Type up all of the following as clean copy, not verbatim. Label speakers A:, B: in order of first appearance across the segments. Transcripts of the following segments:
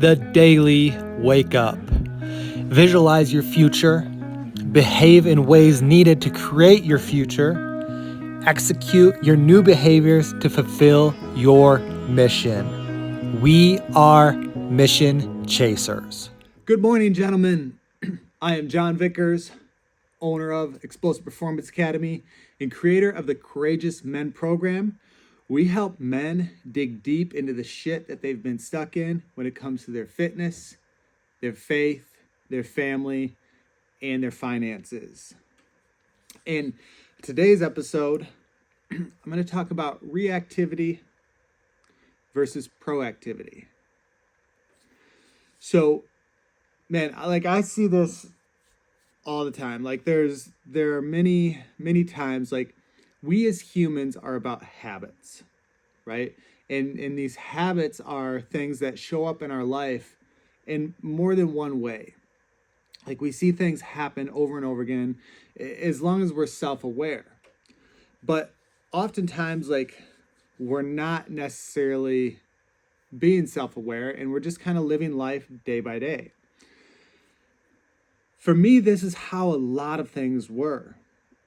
A: the daily wake up. Visualize your future, behave in ways needed to create your future, execute your new behaviors to fulfill your mission. We are mission chasers.
B: Good morning, gentlemen. I am John Vickers, owner of Explosive Performance Academy and creator of the Courageous Men program. We help men dig deep into the shit that they've been stuck in when it comes to their fitness, their faith, their family, and their finances. In today's episode, I'm going to talk about reactivity versus proactivity. So, man, I see this all the time. There are many times, we as humans are about habits, right? And these habits are things that show up in our life in more than one way. Like, we see things happen over and over again as long as we're self-aware. But oftentimes, we're not necessarily being self-aware, and we're just kind of living life day by day. For me, this is how a lot of things were.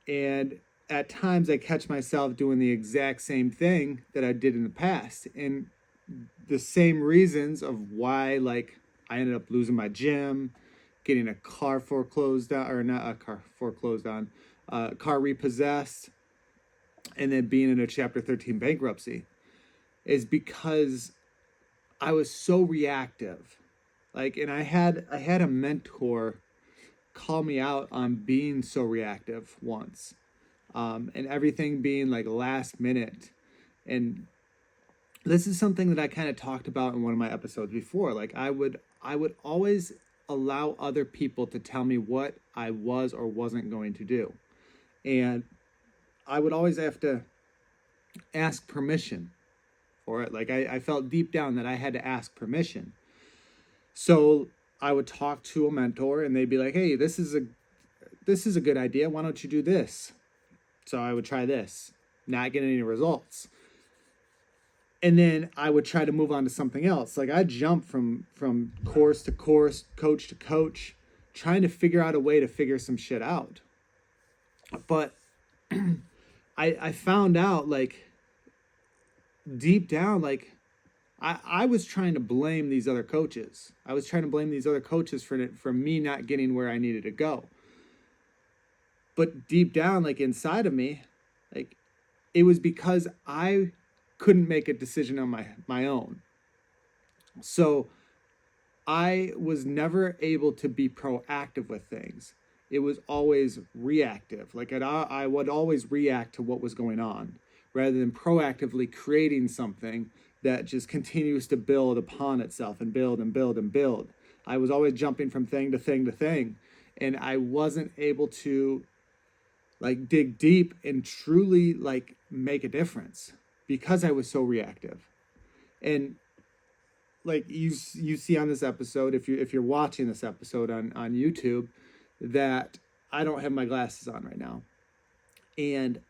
B: And at times I catch myself doing the exact same thing that I did in the past. And the same reasons of why, I ended up losing my gym, getting a car foreclosed on, or not a car foreclosed on, car repossessed, and then being in a Chapter 13 bankruptcy, is because I was so reactive. And I had a mentor call me out on being so reactive once, and everything being last minute. And this is something that I kind of talked about in one of my episodes before. I would always allow other people to tell me what I was or wasn't going to do, and I would always have to ask permission for it. I felt deep down that I had to ask permission. So I would talk to a mentor and they'd be like, hey, this is a good idea. Why don't you do this? So I would try this, not get any results. And then I would try to move on to something else. I jump from course to course, coach to coach, trying to figure out a way to figure some shit out. But I found out deep down, I was trying to blame these other coaches. I was trying to blame these other coaches for me not getting where I needed to go. But deep down, inside of me, it was because I couldn't make a decision on my own. So I was never able to be proactive with things. It was always reactive. I would always react to what was going on rather than proactively creating something that just continues to build upon itself and build and build and build. I was always jumping from thing to thing to thing, and I wasn't able to dig deep and truly make a difference because I was so reactive. And you see on this episode, if you're watching this episode on YouTube, that I don't have my glasses on right now. And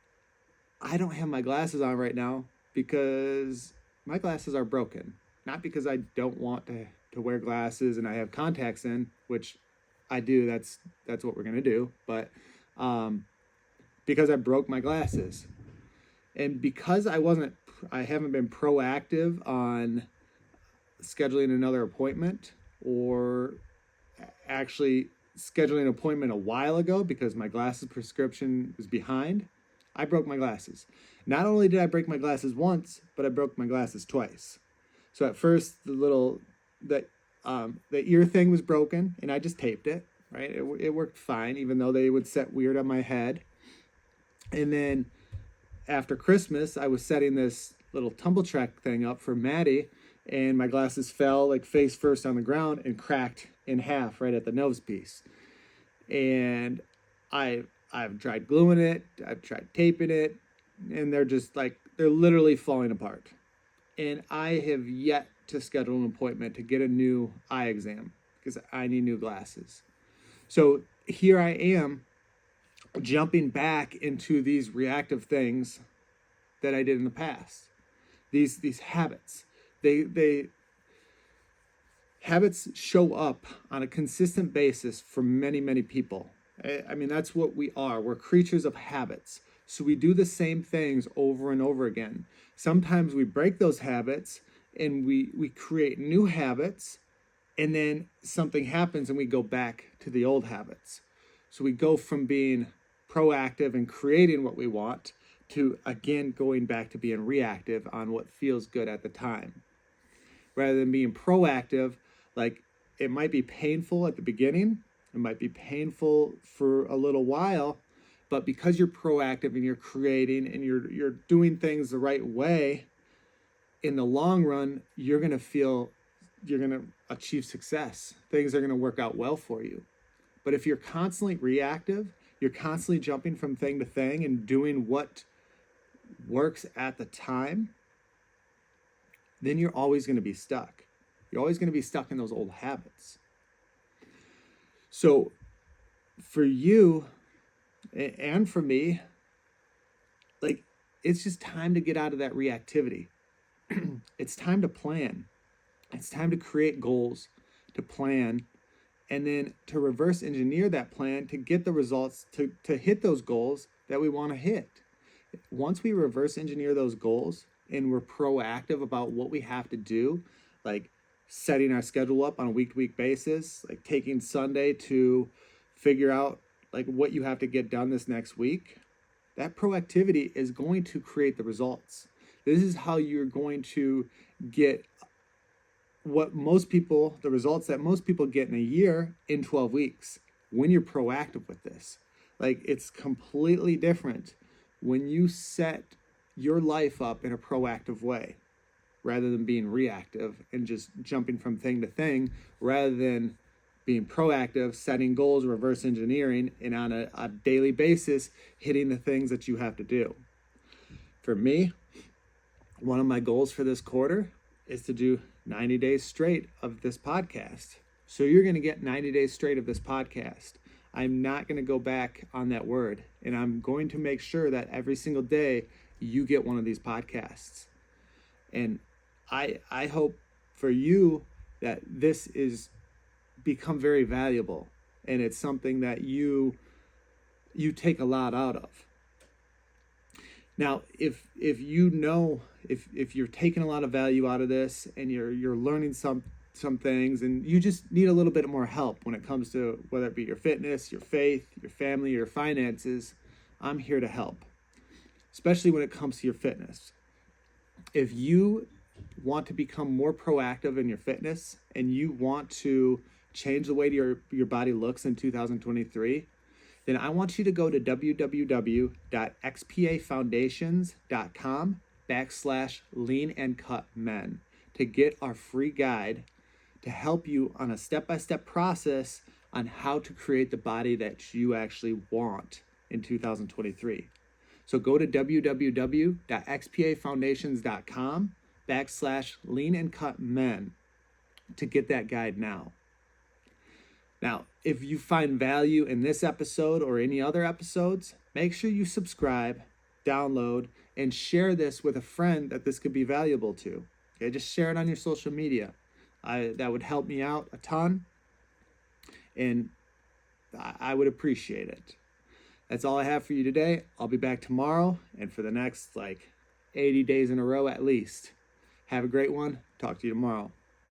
B: I don't have my glasses on right now because my glasses are broken. Not because I don't want to wear glasses and I have contacts in, which I do. That's what we're going to do. But because I broke my glasses. And because I haven't been proactive on scheduling another appointment, or actually scheduling an appointment a while ago because my glasses prescription was behind, I broke my glasses. Not only did I break my glasses once, but I broke my glasses twice. So at first, the ear thing was broken, and I just taped it, right? It worked fine, even though they would set weird on my head. And then after Christmas, I was setting this little tumble track thing up for Maddie, and my glasses fell face first on the ground and cracked in half right at the nose piece. And I've tried gluing it, I've tried taping it, and they're literally falling apart. And I have yet to schedule an appointment to get a new eye exam because I need new glasses. So here I am jumping back into these reactive things that I did in the past. These habits. They Habits show up on a consistent basis for many, many people. I mean, that's what we are. We're creatures of habits. So we do the same things over and over again. Sometimes we break those habits and we create new habits, and then something happens and we go back to the old habits. So we go from being proactive and creating what we want to, again, going back to being reactive on what feels good at the time. Rather than being proactive, like, it might be painful at the beginning, it might be painful for a little while, but because you're proactive and you're creating and you're doing things the right way, in the long run, you're going to achieve success. Things are going to work out well for you. But if you're constantly reactive, you're constantly jumping from thing to thing and doing what works at the time, then you're always going to be stuck. You're always going to be stuck in those old habits. So for you and for me, like, it's just time to get out of that reactivity. It's time to plan. It's time to create goals, to plan, and then to reverse engineer that plan to get the results, to hit those goals that we want to hit. Once we reverse engineer those goals and we're proactive about what we have to do, like setting our schedule up on a week-to-week basis, like taking Sunday to figure out like what you have to get done this next week, that proactivity is going to create the results. This is how you're going to get the results that most people get in a year in 12 weeks when you're proactive with this. Like, it's completely different when you set your life up in a proactive way rather than being reactive and just jumping from thing to thing, rather than being proactive, setting goals, reverse engineering, and on a daily basis, hitting the things that you have to do. For me, one of my goals for this quarter is to do 90 days straight of this podcast. So you're going to get 90 days straight of this podcast. I'm not going to go back on that word. And I'm going to make sure that every single day you get one of these podcasts. And I hope for you that this is become very valuable and it's something that you take a lot out of. Now, if you're taking a lot of value out of this and you're learning some things and you just need a little bit more help when it comes to whether it be your fitness, your faith, your family, your finances, I'm here to help, especially when it comes to your fitness. If you want to become more proactive in your fitness and you want to change the way your body looks in 2023, then I want you to go to www.xpafoundations.com/lean-and-cut-men to get our free guide to help you on a step-by-step process on how to create the body that you actually want in 2023. So go to www.xpafoundations.com/lean-and-cut-men to get that guide now. Now, if you find value in this episode or any other episodes, make sure you subscribe, download, and share this with a friend that this could be valuable to. Okay, just share it on your social media. That would help me out a ton, and I would appreciate it. That's all I have for you today. I'll be back tomorrow and for the next 80 days in a row at least. Have a great one. Talk to you tomorrow.